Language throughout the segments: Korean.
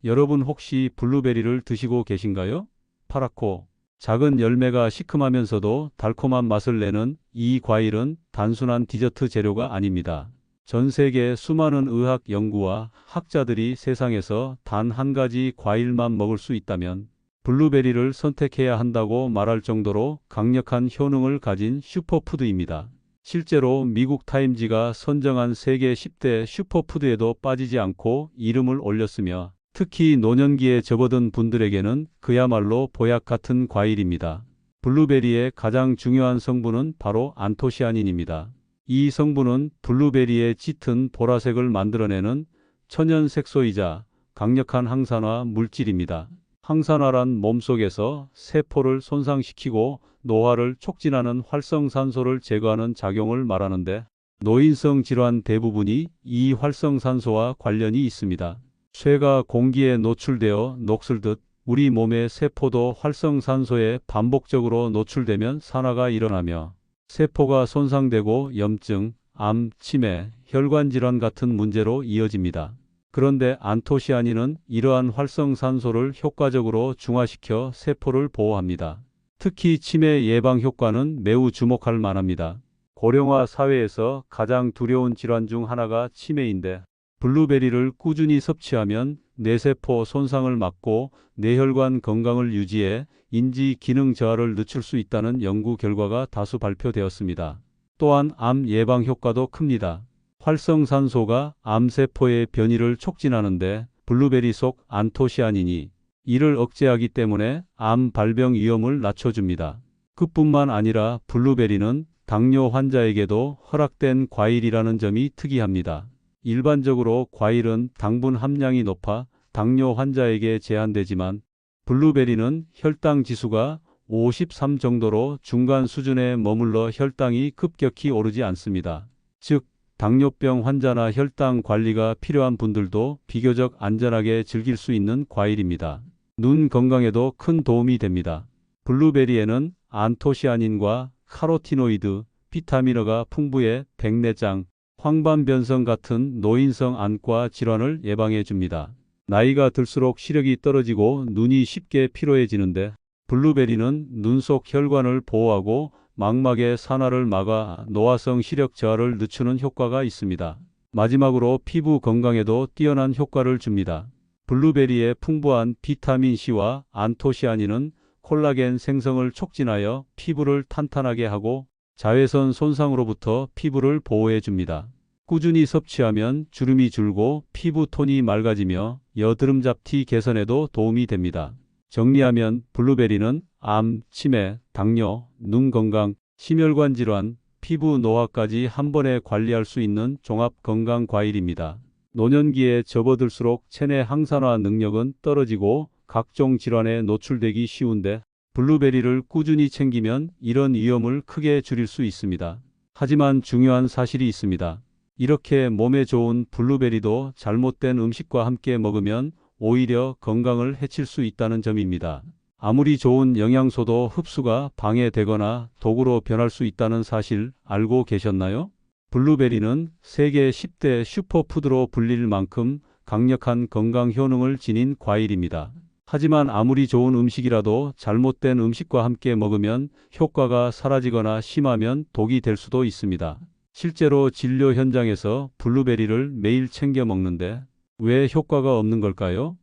여러분 혹시 블루베리를 드시고 계신가요? 파랗고 작은 열매가 시큼하면서도 달콤한 맛을 내는 이 과일은 단순한 디저트 재료가 아닙니다. 전 세계 수많은 의학 연구와 학자들이 세상에서 단 한 가지 과일만 먹을 수 있다면 블루베리를 선택해야 한다고 말할 정도로 강력한 효능을 가진 슈퍼푸드입니다. 실제로 미국 타임지가 선정한 세계 10대 슈퍼푸드에도 빠지지 않고 이름을 올렸으며 특히 노년기에 접어든 분들에게는 그야말로 보약 같은 과일입니다. 블루베리의 가장 중요한 성분은 바로 안토시아닌입니다. 이 성분은 블루베리의 짙은 보라색을 만들어내는 천연 색소이자 강력한 항산화 물질입니다. 항산화란 몸속에서 세포를 손상시키고 노화를 촉진하는 활성산소를 제거하는 작용을 말하는데 노인성 질환 대부분이 이 활성산소와 관련이 있습니다. 쇠가 공기에 노출되어 녹슬듯 우리 몸의 세포도 활성산소에 반복적으로 노출되면 산화가 일어나며 세포가 손상되고 염증, 암, 치매, 혈관 질환 같은 문제로 이어집니다. 그런데 안토시아닌은 이러한 활성산소를 효과적으로 중화시켜 세포를 보호합니다. 특히 치매 예방 효과는 매우 주목할 만합니다. 고령화 사회에서 가장 두려운 질환 중 하나가 치매인데 블루베리를 꾸준히 섭취하면 뇌세포 손상을 막고 뇌혈관 건강을 유지해 인지 기능 저하를 늦출 수 있다는 연구 결과가 다수 발표되었습니다. 또한 암 예방 효과도 큽니다. 활성산소가 암세포의 변이를 촉진하는데 블루베리 속 안토시아닌이 이를 억제하기 때문에 암 발병 위험을 낮춰줍니다. 그뿐만 아니라 블루베리는 당뇨 환자에게도 허락된 과일이라는 점이 특이합니다. 일반적으로 과일은 당분 함량이 높아 당뇨 환자에게 제한되지만 블루베리는 혈당 지수가 53 정도로 중간 수준에 머물러 혈당이 급격히 오르지 않습니다. 즉, 당뇨병 환자나 혈당 관리가 필요한 분들도 비교적 안전하게 즐길 수 있는 과일입니다. 눈 건강에도 큰 도움이 됩니다. 블루베리에는 안토시아닌과 카로티노이드, 비타민어가 풍부해 백내장, 황반변성 같은 노인성 안과 질환을 예방해 줍니다. 나이가 들수록 시력이 떨어지고 눈이 쉽게 피로해지는데 블루베리는 눈 속 혈관을 보호하고 망막의 산화를 막아 노화성 시력 저하를 늦추는 효과가 있습니다. 마지막으로 피부 건강에도 뛰어난 효과를 줍니다. 블루베리의 풍부한 비타민C와 안토시아닌은 콜라겐 생성을 촉진하여 피부를 탄탄하게 하고 자외선 손상으로부터 피부를 보호해 줍니다. 꾸준히 섭취하면 주름이 줄고 피부 톤이 맑아지며 여드름 잡티 개선에도 도움이 됩니다. 정리하면 블루베리는 암, 치매, 당뇨, 눈 건강, 심혈관 질환, 피부 노화까지 한 번에 관리할 수 있는 종합 건강 과일입니다. 노년기에 접어들수록 체내 항산화 능력은 떨어지고 각종 질환에 노출되기 쉬운데 블루베리를 꾸준히 챙기면 이런 위험을 크게 줄일 수 있습니다. 하지만 중요한 사실이 있습니다. 이렇게 몸에 좋은 블루베리도 잘못된 음식과 함께 먹으면 오히려 건강을 해칠 수 있다는 점입니다. 아무리 좋은 영양소도 흡수가 방해되거나 독으로 변할 수 있다는 사실 알고 계셨나요? 블루베리는 세계 10대 슈퍼푸드로 불릴 만큼 강력한 건강 효능을 지닌 과일입니다. 하지만 아무리 좋은 음식이라도 잘못된 음식과 함께 먹으면 효과가 사라지거나 심하면 독이 될 수도 있습니다. 실제로 진료 현장에서 블루베리를 매일 챙겨 먹는데 왜 효과가 없는 걸까요?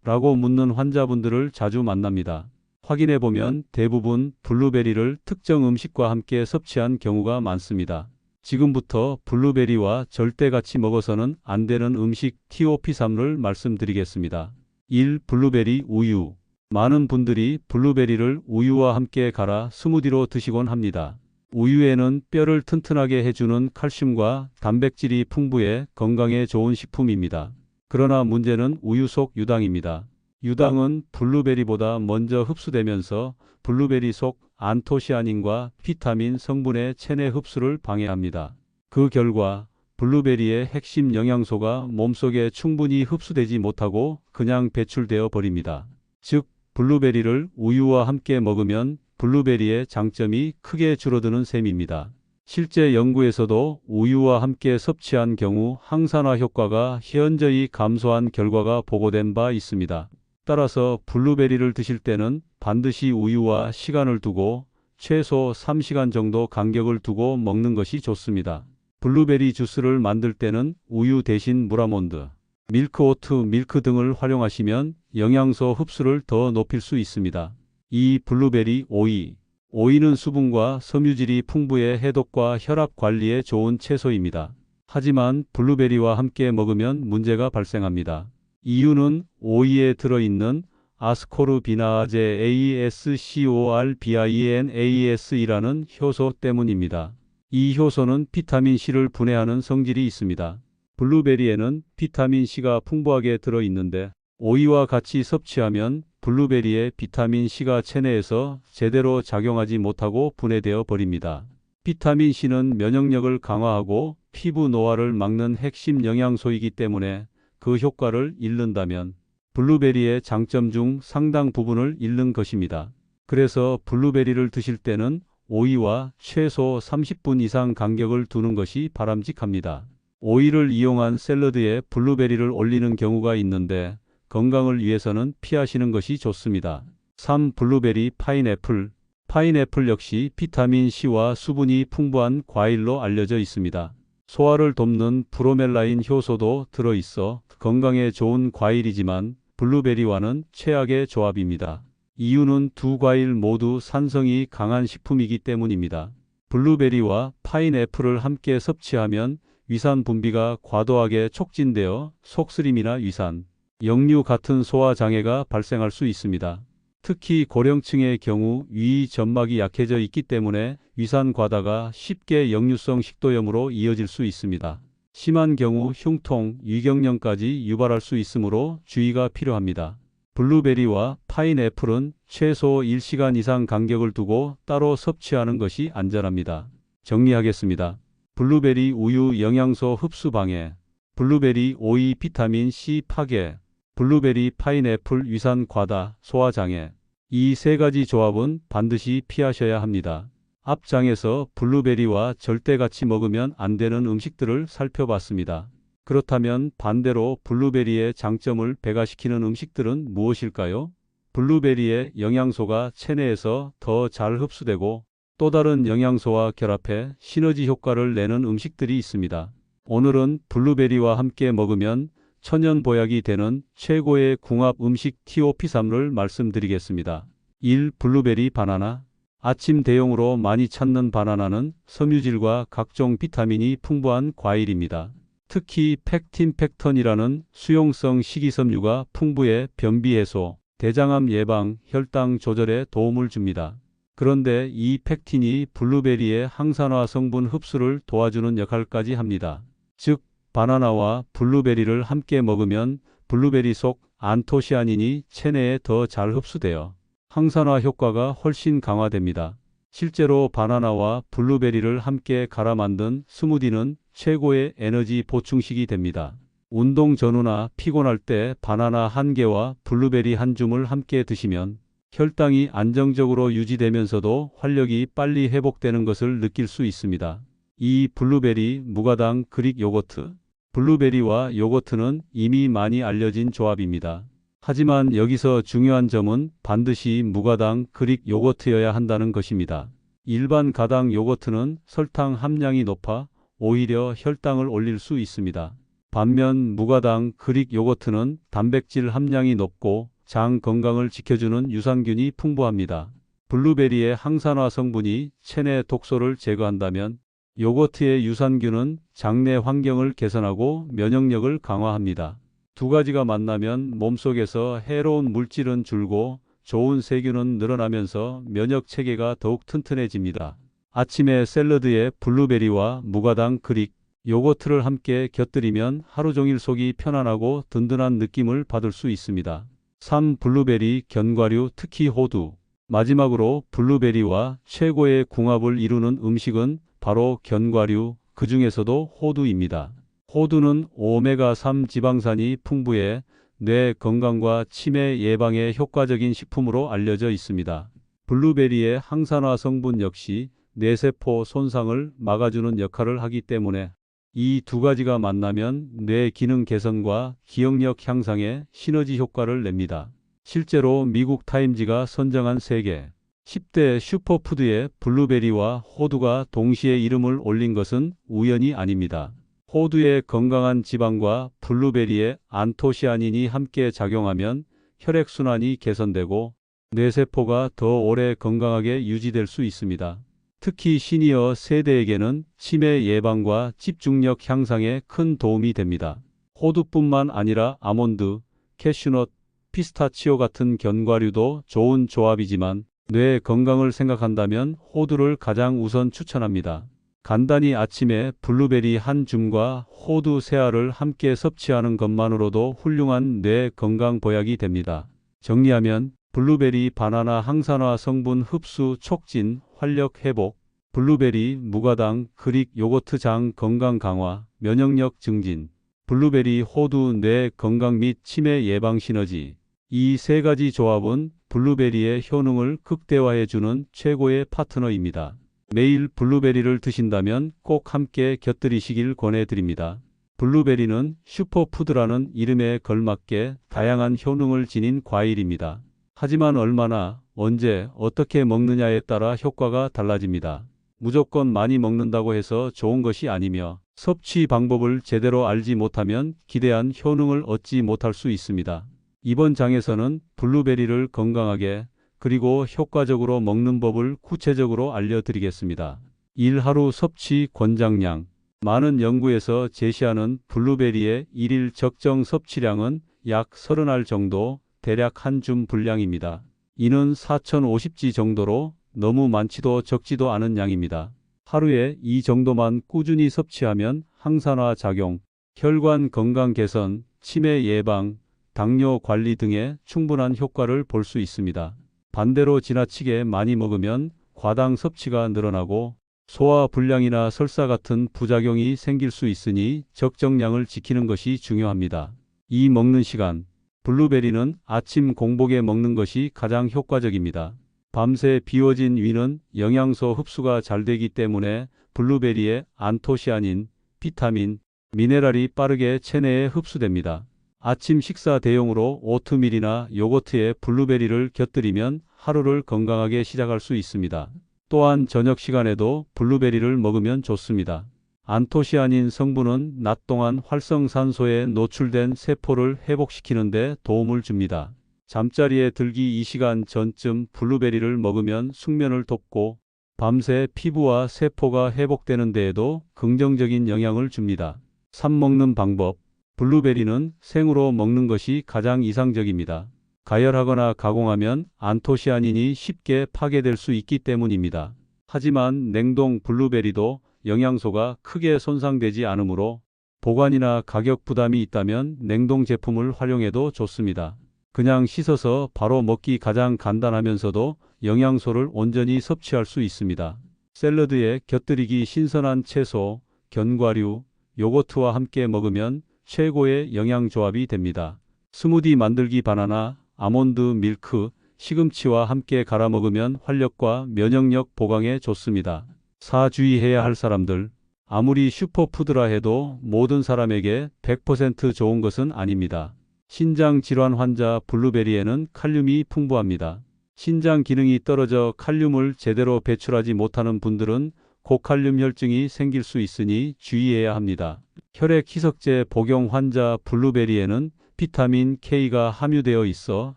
라고 묻는 환자분들을 자주 만납니다. 확인해보면 대부분 블루베리를 특정 음식과 함께 섭취한 경우가 많습니다. 지금부터 블루베리와 절대 같이 먹어서는 안 되는 음식 TOP3를 말씀드리겠습니다. 1. 블루베리 우유. 많은 분들이 블루베리를 우유와 함께 갈아 스무디로 드시곤 합니다. 우유에는 뼈를 튼튼하게 해주는 칼슘과 단백질이 풍부해 건강에 좋은 식품입니다. 그러나 문제는 우유 속 유당입니다. 유당은 블루베리보다 먼저 흡수되면서 블루베리 속 안토시아닌과 비타민 성분의 체내 흡수를 방해합니다. 그 결과 블루베리의 핵심 영양소가 몸속에 충분히 흡수되지 못하고 그냥 배출되어 버립니다. 즉, 블루베리를 우유와 함께 먹으면 블루베리의 장점이 크게 줄어드는 셈입니다. 실제 연구에서도 우유와 함께 섭취한 경우 항산화 효과가 현저히 감소한 결과가 보고된 바 있습니다. 따라서 블루베리를 드실 때는 반드시 우유와 시간을 두고 최소 3시간 정도 간격을 두고 먹는 것이 좋습니다. 블루베리 주스를 만들 때는 우유 대신 무라몬드, 밀크오트 밀크 등을 활용하시면 영양소 흡수를 더 높일 수 있습니다. 이 블루베리 오이. 오이는 수분과 섬유질이 풍부해 해독과 혈압 관리에 좋은 채소입니다. 하지만 블루베리와 함께 먹으면 문제가 발생합니다. 이유는 오이에 들어있는 아스코르비나아제 ASCORBINAS이라는 효소 때문입니다. 이 효소는 비타민C를 분해하는 성질이 있습니다. 블루베리에는 비타민C가 풍부하게 들어있는데 오이와 같이 섭취하면 블루베리의 비타민C가 체내에서 제대로 작용하지 못하고 분해되어 버립니다. 비타민C는 면역력을 강화하고 피부 노화를 막는 핵심 영양소이기 때문에 그 효과를 잃는다면 블루베리의 장점 중 상당 부분을 잃는 것입니다. 그래서 블루베리를 드실 때는 오이와 최소 30분 이상 간격을 두는 것이 바람직합니다. 오이를 이용한 샐러드에 블루베리를 올리는 경우가 있는데 건강을 위해서는 피하시는 것이 좋습니다. 3. 블루베리 파인애플. 파인애플 역시 비타민C와 수분이 풍부한 과일로 알려져 있습니다. 소화를 돕는 브로멜라인 효소도 들어있어 건강에 좋은 과일이지만 블루베리와는 최악의 조합입니다. 이유는 두 과일 모두 산성이 강한 식품이기 때문입니다. 블루베리와 파인애플을 함께 섭취하면 위산 분비가 과도하게 촉진되어 속쓰림이나 위산, 역류 같은 소화 장애가 발생할 수 있습니다. 특히 고령층의 경우 위 점막이 약해져 있기 때문에 위산 과다가 쉽게 역류성 식도염으로 이어질 수 있습니다. 심한 경우 흉통, 위경련까지 유발할 수 있으므로 주의가 필요합니다. 블루베리와 파인애플은 최소 1시간 이상 간격을 두고 따로 섭취하는 것이 안전합니다. 정리하겠습니다. 블루베리 우유 영양소 흡수 방해, 블루베리 오이 비타민C 파괴, 블루베리 파인애플 위산 과다, 소화 장애. 이 세 가지 조합은 반드시 피하셔야 합니다. 앞 장에서 블루베리와 절대 같이 먹으면 안 되는 음식들을 살펴봤습니다. 그렇다면 반대로 블루베리의 장점을 배가시키는 음식들은 무엇일까요? 블루베리의 영양소가 체내에서 더 잘 흡수되고 또 다른 영양소와 결합해 시너지 효과를 내는 음식들이 있습니다. 오늘은 블루베리와 함께 먹으면 천연 보약이 되는 최고의 궁합 음식 TOP3를 말씀드리겠습니다. 1. 블루베리 바나나. 아침 대용으로 많이 찾는 바나나는 섬유질과 각종 비타민이 풍부한 과일입니다. 특히 팩틴 팩턴이라는 수용성 식이섬유가 풍부해 변비 해소, 대장암 예방, 혈당 조절에 도움을 줍니다. 그런데 이 팩틴이 블루베리의 항산화 성분 흡수를 도와주는 역할까지 합니다. 즉, 바나나와 블루베리를 함께 먹으면 블루베리 속 안토시아닌이 체내에 더 잘 흡수되어 항산화 효과가 훨씬 강화됩니다. 실제로 바나나와 블루베리를 함께 갈아 만든 스무디는 최고의 에너지 보충식이 됩니다. 운동 전후나 피곤할 때 바나나 한 개와 블루베리 한 줌을 함께 드시면 혈당이 안정적으로 유지되면서도 활력이 빨리 회복되는 것을 느낄 수 있습니다. 이 블루베리 무가당 그릭 요거트. 블루베리와 요거트는 이미 많이 알려진 조합입니다. 하지만 여기서 중요한 점은 반드시 무가당 그릭 요거트여야 한다는 것입니다. 일반 가당 요거트는 설탕 함량이 높아 오히려 혈당을 올릴 수 있습니다. 반면 무가당 그릭 요거트는 단백질 함량이 높고 장 건강을 지켜주는 유산균이 풍부합니다. 블루베리의 항산화 성분이 체내 독소를 제거한다면 요거트의 유산균은 장내 환경을 개선하고 면역력을 강화합니다. 두 가지가 만나면 몸속에서 해로운 물질은 줄고 좋은 세균은 늘어나면서 면역 체계가 더욱 튼튼해집니다. 아침에 샐러드에 블루베리와 무가당 그릭, 요거트를 함께 곁들이면 하루 종일 속이 편안하고 든든한 느낌을 받을 수 있습니다. 3. 블루베리 견과류 특히 호두. 마지막으로 블루베리와 최고의 궁합을 이루는 음식은 바로 견과류, 그 중에서도 호두입니다. 호두는 오메가3 지방산이 풍부해 뇌 건강과 치매 예방에 효과적인 식품으로 알려져 있습니다. 블루베리의 항산화 성분 역시 뇌세포 손상을 막아주는 역할을 하기 때문에 이 두 가지가 만나면 뇌 기능 개선과 기억력 향상에 시너지 효과를 냅니다. 실제로 미국 타임지가 선정한 세계 10대 슈퍼푸드에 블루베리와 호두가 동시에 이름을 올린 것은 우연이 아닙니다. 호두의 건강한 지방과 블루베리의 안토시아닌이 함께 작용하면 혈액순환이 개선되고 뇌세포가 더 오래 건강하게 유지될 수 있습니다. 특히 시니어 세대에게는 치매 예방과 집중력 향상에 큰 도움이 됩니다. 호두뿐만 아니라 아몬드, 캐슈넛, 피스타치오 같은 견과류도 좋은 조합이지만 뇌 건강을 생각한다면 호두를 가장 우선 추천합니다. 간단히 아침에 블루베리 한 줌과 호두 세 알을 함께 섭취하는 것만으로도 훌륭한 뇌 건강 보약이 됩니다. 정리하면 블루베리 바나나 항산화 성분 흡수 촉진, 활력 회복, 블루베리 무가당 그릭 요거트 장 건강 강화, 면역력 증진, 블루베리 호두 뇌 건강 및 치매 예방 시너지. 이 세 가지 조합은 블루베리의 효능을 극대화해주는 최고의 파트너입니다. 매일 블루베리를 드신다면 꼭 함께 곁들이시길 권해드립니다. 블루베리는 슈퍼푸드라는 이름에 걸맞게 다양한 효능을 지닌 과일입니다. 하지만 얼마나, 언제, 어떻게 먹느냐에 따라 효과가 달라집니다. 무조건 많이 먹는다고 해서 좋은 것이 아니며 섭취 방법을 제대로 알지 못하면 기대한 효능을 얻지 못할 수 있습니다. 이번 장에서는 블루베리를 건강하게 그리고 효과적으로 먹는 법을 구체적으로 알려드리겠습니다. 1하루 섭취 권장량. 많은 연구에서 제시하는 블루베리의 1일 적정 섭취량은 약 30알 정도, 대략 한 줌 분량입니다. 이는 4050지 정도로 너무 많지도 적지도 않은 양입니다. 하루에 이 정도만 꾸준히 섭취하면 항산화 작용, 혈관 건강 개선, 치매 예방, 당뇨 관리 등에 충분한 효과를 볼 수 있습니다. 반대로 지나치게 많이 먹으면 과당 섭취가 늘어나고 소화 불량이나 설사 같은 부작용이 생길 수 있으니 적정량을 지키는 것이 중요합니다. 이 먹는 시간. 블루베리는 아침 공복에 먹는 것이 가장 효과적입니다. 밤새 비워진 위는 영양소 흡수가 잘 되기 때문에 블루베리의 안토시아닌, 비타민, 미네랄이 빠르게 체내에 흡수됩니다. 아침 식사 대용으로 오트밀이나 요거트에 블루베리를 곁들이면 하루를 건강하게 시작할 수 있습니다. 또한 저녁 시간에도 블루베리를 먹으면 좋습니다. 안토시아닌 성분은 낮 동안 활성산소에 노출된 세포를 회복시키는 데 도움을 줍니다. 잠자리에 들기 2시간 전쯤 블루베리를 먹으면 숙면을 돕고 밤새 피부와 세포가 회복되는 데에도 긍정적인 영향을 줍니다. 삶 먹는 방법. 블루베리는 생으로 먹는 것이 가장 이상적입니다. 가열하거나 가공하면 안토시아닌이 쉽게 파괴될 수 있기 때문입니다. 하지만 냉동 블루베리도 영양소가 크게 손상되지 않으므로 보관이나 가격 부담이 있다면 냉동 제품을 활용해도 좋습니다. 그냥 씻어서 바로 먹기 가장 간단하면서도 영양소를 온전히 섭취할 수 있습니다. 샐러드에 곁들이기 신선한 채소, 견과류, 요거트와 함께 먹으면 최고의 영양 조합이 됩니다. 스무디 만들기 바나나, 아몬드 밀크, 시금치와 함께 갈아 먹으면 활력과 면역력 보강에 좋습니다. 4. 주의해야 할 사람들. 아무리 슈퍼푸드라 해도 모든 사람에게 100% 좋은 것은 아닙니다. 신장 질환 환자 블루베리에는 칼륨이 풍부합니다. 신장 기능이 떨어져 칼륨을 제대로 배출하지 못하는 분들은 고칼륨 혈증이 생길 수 있으니 주의해야 합니다. 혈액 희석제 복용 환자 블루베리에는 비타민 K가 함유되어 있어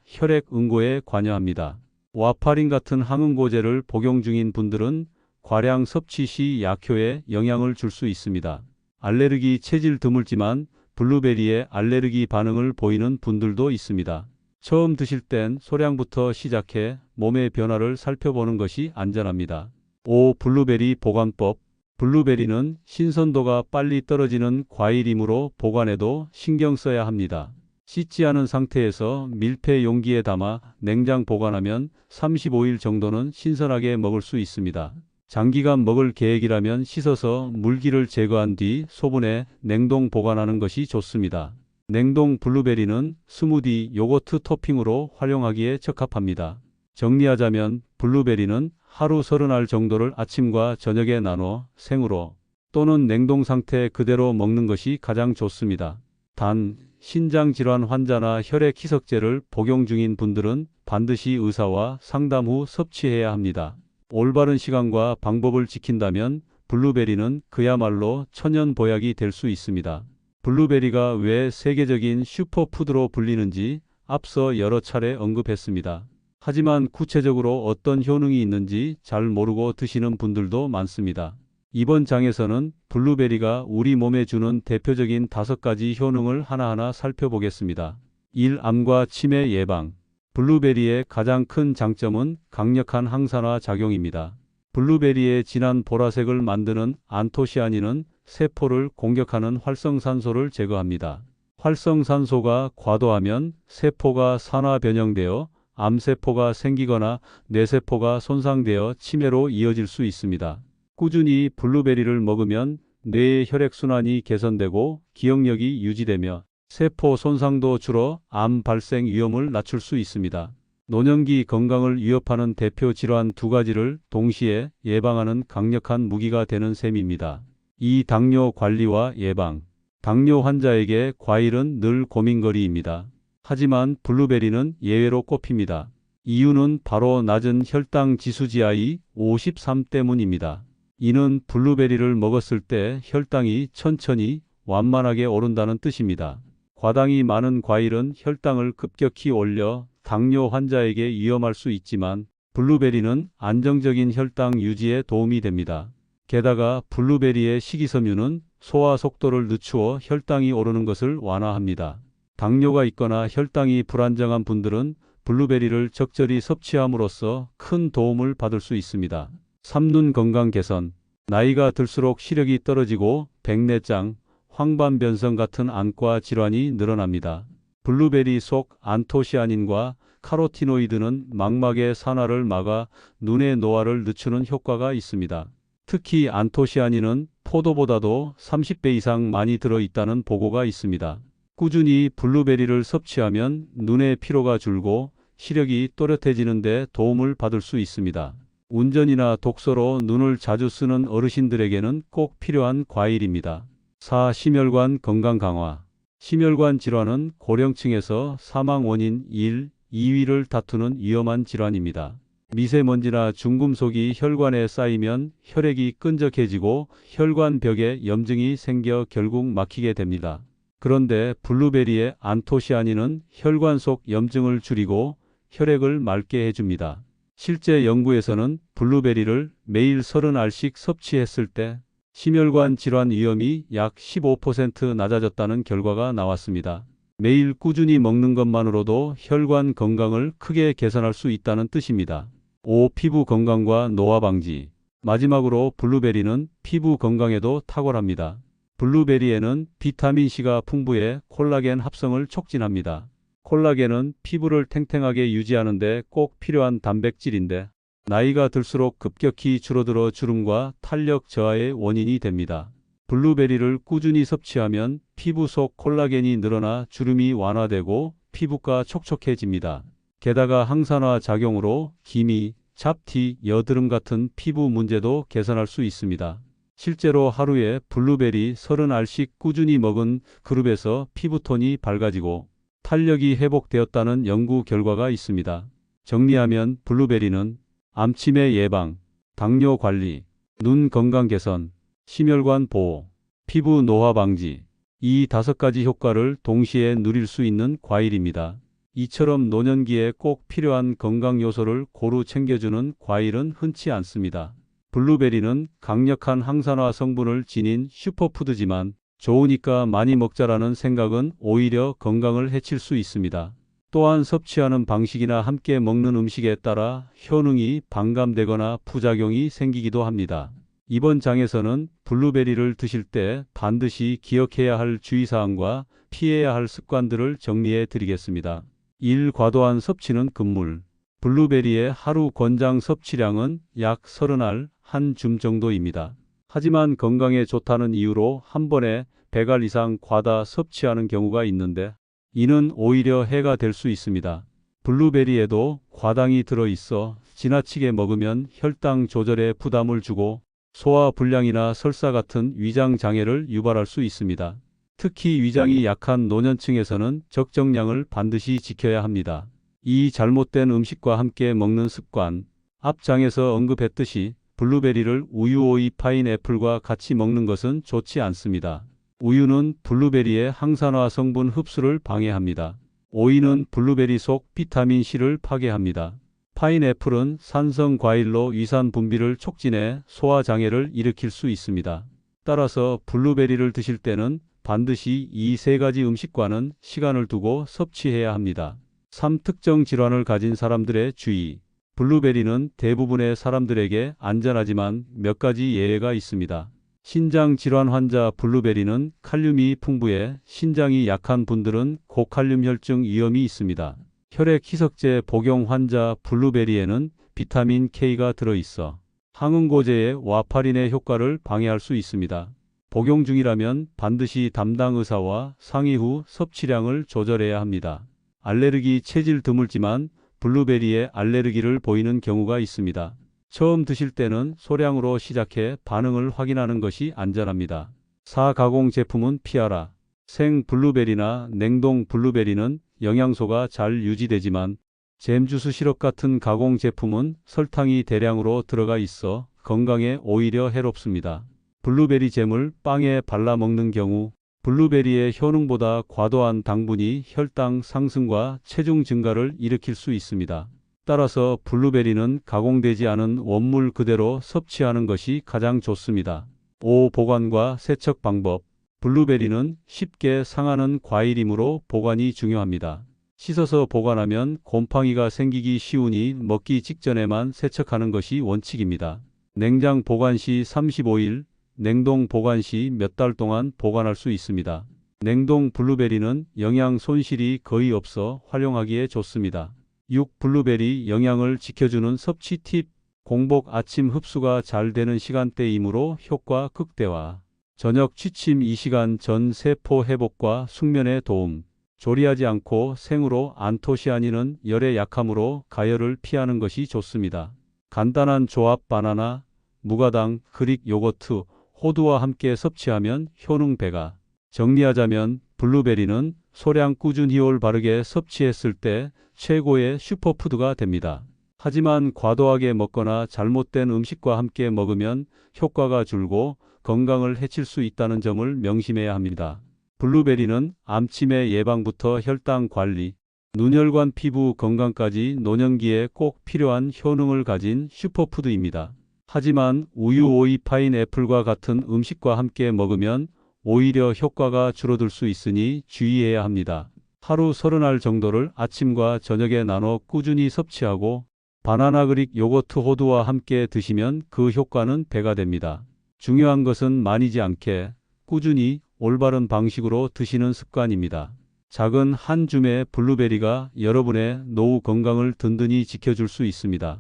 혈액 응고에 관여합니다. 와파린 같은 항응고제를 복용 중인 분들은 과량 섭취 시 약효에 영향을 줄 수 있습니다. 알레르기 체질 드물지만 블루베리에 알레르기 반응을 보이는 분들도 있습니다. 처음 드실 땐 소량부터 시작해 몸의 변화를 살펴보는 것이 안전합니다. 5. 블루베리 보관법. 블루베리는 신선도가 빨리 떨어지는 과일이므로 보관에도 신경 써야 합니다. 씻지 않은 상태에서 밀폐 용기에 담아 냉장 보관하면 35일 정도는 신선하게 먹을 수 있습니다. 장기간 먹을 계획이라면 씻어서 물기를 제거한 뒤 소분해 냉동 보관하는 것이 좋습니다. 냉동 블루베리는 스무디, 요거트 토핑으로 활용하기에 적합합니다. 정리하자면 블루베리는 하루 30알 정도를 아침과 저녁에 나눠 생으로 또는 냉동 상태 그대로 먹는 것이 가장 좋습니다. 단, 신장질환 환자나 혈액 희석제를 복용 중인 분들은 반드시 의사와 상담 후 섭취해야 합니다. 올바른 시간과 방법을 지킨다면 블루베리는 그야말로 천연 보약이 될 수 있습니다. 블루베리가 왜 세계적인 슈퍼푸드로 불리는지 앞서 여러 차례 언급했습니다. 하지만 구체적으로 어떤 효능이 있는지 잘 모르고 드시는 분들도 많습니다. 이번 장에서는 블루베리가 우리 몸에 주는 대표적인 5가지 효능을 하나하나 살펴보겠습니다. 1. 암과 치매 예방. 블루베리의 가장 큰 장점은 강력한 항산화 작용입니다. 블루베리의 진한 보라색을 만드는 안토시아닌은 세포를 공격하는 활성산소를 제거합니다. 활성산소가 과도하면 세포가 산화 변형되어 암세포가 생기거나 뇌세포가 손상되어 치매로 이어질 수 있습니다. 꾸준히 블루베리를 먹으면 뇌의 혈액순환이 개선되고 기억력이 유지되며 세포 손상도 줄어 암 발생 위험을 낮출 수 있습니다. 노년기 건강을 위협하는 대표 질환 2가지를 동시에 예방하는 강력한 무기가 되는 셈입니다. 2. 당뇨 관리와 예방. 당뇨 환자에게 과일은 늘 고민거리입니다. 하지만 블루베리는 예외로 꼽힙니다. 이유는 바로 낮은 혈당 지수 GI 53 때문입니다. 이는 블루베리를 먹었을 때 혈당이 천천히 완만하게 오른다는 뜻입니다. 과당이 많은 과일은 혈당을 급격히 올려 당뇨 환자에게 위험할 수 있지만 블루베리는 안정적인 혈당 유지에 도움이 됩니다. 게다가 블루베리의 식이섬유는 소화 속도를 늦추어 혈당이 오르는 것을 완화합니다. 당뇨가 있거나 혈당이 불안정한 분들은 블루베리를 적절히 섭취함으로써 큰 도움을 받을 수 있습니다. 3. 눈 건강 개선. 나이가 들수록 시력이 떨어지고 백내장, 황반변성 같은 안과 질환이 늘어납니다. 블루베리 속 안토시아닌과 카로티노이드는 망막의 산화를 막아 눈의 노화를 늦추는 효과가 있습니다. 특히 안토시아닌은 포도보다도 30배 이상 많이 들어있다는 보고가 있습니다. 꾸준히 블루베리를 섭취하면 눈의 피로가 줄고 시력이 또렷해지는 데 도움을 받을 수 있습니다. 운전이나 독서로 눈을 자주 쓰는 어르신들에게는 꼭 필요한 과일입니다. 4. 심혈관 건강 강화. 심혈관 질환은 고령층에서 사망 원인 1, 2위를 다투는 위험한 질환입니다. 미세먼지나 중금속이 혈관에 쌓이면 혈액이 끈적해지고 혈관벽에 염증이 생겨 결국 막히게 됩니다. 그런데 블루베리의 안토시아닌은 혈관 속 염증을 줄이고 혈액을 맑게 해줍니다. 실제 연구에서는 블루베리를 매일 30알씩 섭취했을 때 심혈관 질환 위험이 약 15% 낮아졌다는 결과가 나왔습니다. 매일 꾸준히 먹는 것만으로도 혈관 건강을 크게 개선할 수 있다는 뜻입니다. 5. 피부 건강과 노화 방지. 마지막으로 블루베리는 피부 건강에도 탁월합니다. 블루베리에는 비타민C가 풍부해 콜라겐 합성을 촉진합니다. 콜라겐은 피부를 탱탱하게 유지하는 데 꼭 필요한 단백질인데 나이가 들수록 급격히 줄어들어 주름과 탄력 저하의 원인이 됩니다. 블루베리를 꾸준히 섭취하면 피부 속 콜라겐이 늘어나 주름이 완화되고 피부가 촉촉해집니다. 게다가 항산화 작용으로 기미, 잡티, 여드름 같은 피부 문제도 개선할 수 있습니다. 실제로 하루에 블루베리 30알씩 꾸준히 먹은 그룹에서 피부톤이 밝아지고 탄력이 회복되었다는 연구 결과가 있습니다. 정리하면 블루베리는 암치매 예방, 당뇨 관리, 눈 건강 개선, 심혈관 보호, 피부 노화 방지, 이 5가지 효과를 동시에 누릴 수 있는 과일입니다. 이처럼 노년기에 꼭 필요한 건강 요소를 고루 챙겨주는 과일은 흔치 않습니다. 블루베리는 강력한 항산화 성분을 지닌 슈퍼푸드지만 좋으니까 많이 먹자라는 생각은 오히려 건강을 해칠 수 있습니다. 또한 섭취하는 방식이나 함께 먹는 음식에 따라 효능이 반감되거나 부작용이 생기기도 합니다. 이번 장에서는 블루베리를 드실 때 반드시 기억해야 할 주의사항과 피해야 할 습관들을 정리해 드리겠습니다. 1. 과도한 섭취는 금물. 블루베리의 하루 권장 섭취량은 약 30알, 한 줌 정도입니다. 하지만 건강에 좋다는 이유로 한 번에 100알 이상 과다 섭취하는 경우가 있는데 이는 오히려 해가 될 수 있습니다. 블루베리에도 과당이 들어있어 지나치게 먹으면 혈당 조절에 부담을 주고 소화 불량이나 설사 같은 위장 장애를 유발할 수 있습니다. 특히 위장이 약한 노년층에서는 적정량을 반드시 지켜야 합니다. 이 잘못된 음식과 함께 먹는 습관, 앞 장에서 언급했듯이 블루베리를 우유, 오이, 파인애플과 같이 먹는 것은 좋지 않습니다. 우유는 블루베리의 항산화 성분 흡수를 방해합니다. 오이는 블루베리 속 비타민 C를 파괴합니다. 파인애플은 산성 과일로 위산 분비를 촉진해 소화 장애를 일으킬 수 있습니다. 따라서 블루베리를 드실 때는 반드시 이 세 가지 음식과는 시간을 두고 섭취해야 합니다. 3. 특정 질환을 가진 사람들의 주의. 블루베리는 대부분의 사람들에게 안전하지만 몇 가지 예외가 있습니다. 신장 질환 환자. 블루베리는 칼륨이 풍부해 신장이 약한 분들은 고칼륨 혈증 위험이 있습니다. 혈액 희석제 복용 환자. 블루베리에는 비타민 K가 들어있어 항응고제의 와파린의 효과를 방해할 수 있습니다. 복용 중이라면 반드시 담당 의사와 상의 후 섭취량을 조절해야 합니다. 알레르기. 체질 드물지만 블루베리에 알레르기를 보이는 경우가 있습니다. 처음 드실 때는 소량으로 시작해 반응을 확인하는 것이 안전합니다. 4. 가공 제품은 피하라. 생 블루베리나 냉동 블루베리는 영양소가 잘 유지되지만 잼, 주스, 시럽 같은 가공 제품은 설탕이 대량으로 들어가 있어 건강에 오히려 해롭습니다. 블루베리 잼을 빵에 발라 먹는 경우 블루베리의 효능보다 과도한 당분이 혈당 상승과 체중 증가를 일으킬 수 있습니다. 따라서 블루베리는 가공되지 않은 원물 그대로 섭취하는 것이 가장 좋습니다. 5. 보관과 세척 방법. 블루베리는 쉽게 상하는 과일이므로 보관이 중요합니다. 씻어서 보관하면 곰팡이가 생기기 쉬우니 먹기 직전에만 세척하는 것이 원칙입니다. 냉장 보관 시 35일, 냉동 보관 시 몇 달 동안 보관할 수 있습니다. 냉동 블루베리는 영양 손실이 거의 없어 활용하기에 좋습니다. 6. 블루베리 영양을 지켜주는 섭취 팁. 공복 아침 흡수가 잘 되는 시간대이므로 효과 극대화. 저녁 취침 2시간 전 세포 회복과 숙면에 도움. 조리하지 않고 생으로 안토시아닌은 열에 약하므로 가열을 피하는 것이 좋습니다. 간단한 조합. 바나나, 무가당, 그릭 요거트, 호두와 함께 섭취하면 효능 배가. 정리하자면 블루베리는 소량 꾸준히 올바르게 섭취했을 때 최고의 슈퍼푸드가 됩니다. 하지만 과도하게 먹거나 잘못된 음식과 함께 먹으면 효과가 줄고 건강을 해칠 수 있다는 점을 명심해야 합니다. 블루베리는 암치매 예방부터 혈당 관리, 눈혈관 피부 건강까지 노년기에 꼭 필요한 효능을 가진 슈퍼푸드입니다. 하지만 우유, 오이, 파인애플과 같은 음식과 함께 먹으면 오히려 효과가 줄어들 수 있으니 주의해야 합니다. 하루 30알 정도를 아침과 저녁에 나눠 꾸준히 섭취하고 바나나, 그릭 요거트, 호두와 함께 드시면 그 효과는 배가 됩니다. 중요한 것은 많이지 않게 꾸준히 올바른 방식으로 드시는 습관입니다. 작은 한 줌의 블루베리가 여러분의 노후 건강을 든든히 지켜줄 수 있습니다.